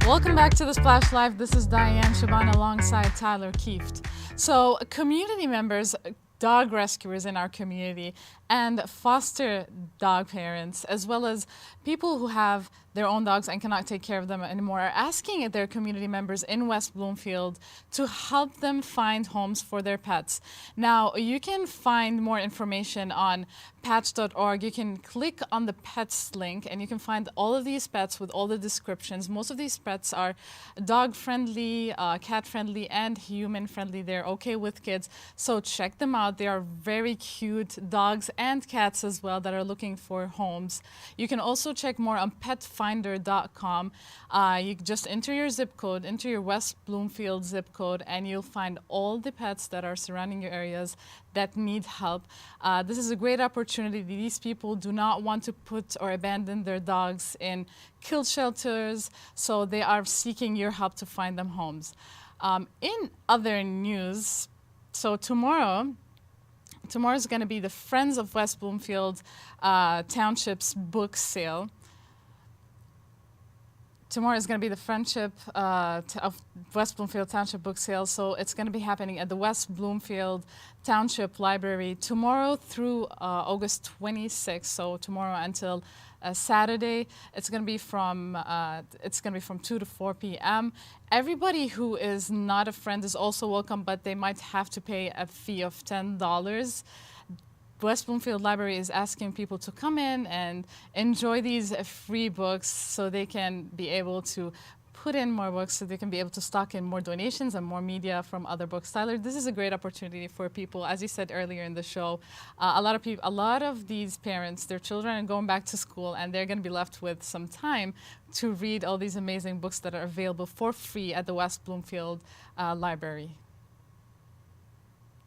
Welcome back to The Splash Live. This is Dayan Chaaban alongside Tyler Kieft. So, community members, dog rescuers in our community, and foster dog parents, as well as people who have their own dogs and cannot take care of them anymore, are asking their community members in West Bloomfield to help them find homes for their pets. Now, you can find more information on patch.org. You can click on the pets link and you can find all of these pets with all the descriptions. Most of these pets are dog-friendly, cat-friendly, and human-friendly. They're okay with kids, so check them out. They are very cute dogs and cats as well that are looking for homes. You can also check more on petfinder.com. You just enter your zip code, enter your West Bloomfield zip code, and you'll find all the pets that are surrounding your areas that need help. This is a great opportunity. These people do not want to put or abandon their dogs in kill shelters, so they are seeking your help to find them homes. In other news, so tomorrow is going to be the Friends of West Bloomfield Township's book sale. Tomorrow is going to be the Friendship of West Bloomfield Township book sale, so it's going to be happening at the West Bloomfield Township Library tomorrow through August 26th. So tomorrow until Saturday, it's going to be from 2 to 4 p.m. Everybody who is not a friend is also welcome, but they might have to pay a fee of $10. West Bloomfield Library is asking people to come in and enjoy these free books so they can be able to put in more books, so they can be able to stock in more donations and more media from other books. Tyler, this is a great opportunity for people. As you said earlier in the show, a lot of these parents, their children are going back to school, and they're going to be left with some time to read all these amazing books that are available for free at the West Bloomfield Library.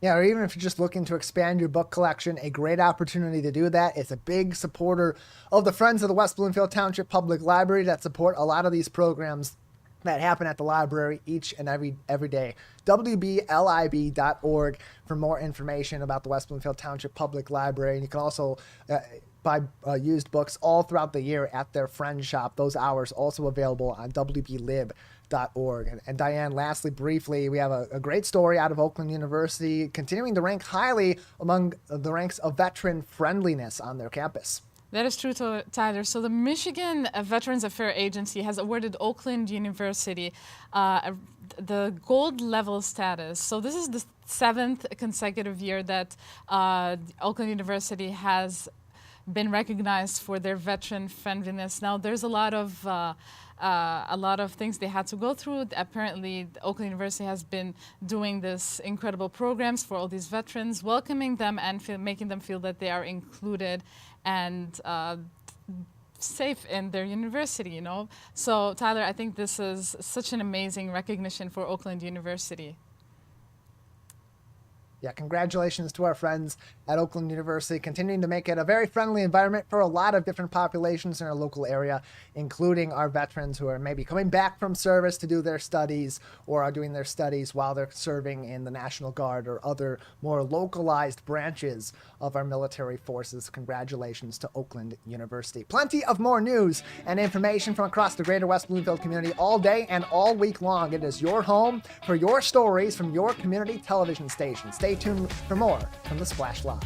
Yeah, or even if you're just looking to expand your book collection, a great opportunity to do that. It's a big supporter of the Friends of the West Bloomfield Township Public Library that support a lot of these programs that happen at the library each and every day. WBLIB.org for more information about the West Bloomfield Township Public Library. And you can also buy used books all throughout the year at their friend shop. Those hours also available on WBLib.org. And Dayan, lastly, briefly, we have a great story out of Oakland University, continuing to rank highly among the ranks of veteran friendliness on their campus. That is true, Tyler. So the Michigan Veterans Affairs Agency has awarded Oakland University the gold level status. So this is the 7th consecutive year that Oakland University has been recognized for their veteran friendliness. Now, there's a lot of things they had to go through. Apparently, Oakland University has been doing this incredible programs for all these veterans, welcoming them and making them feel that they are included and safe in their university, you know. So, Tyler, I think this is such an amazing recognition for Oakland University. Yeah, congratulations to our friends at Oakland University, continuing to make it a very friendly environment for a lot of different populations in our local area, including our veterans who are maybe coming back from service to do their studies or are doing their studies while they're serving in the National Guard or other more localized branches of our military forces. Congratulations to Oakland University. Plenty of more news and information from across the greater West Bloomfield community all day and all week long. It is your home for your stories from your community television station. Stay tuned for more from The Splash Live.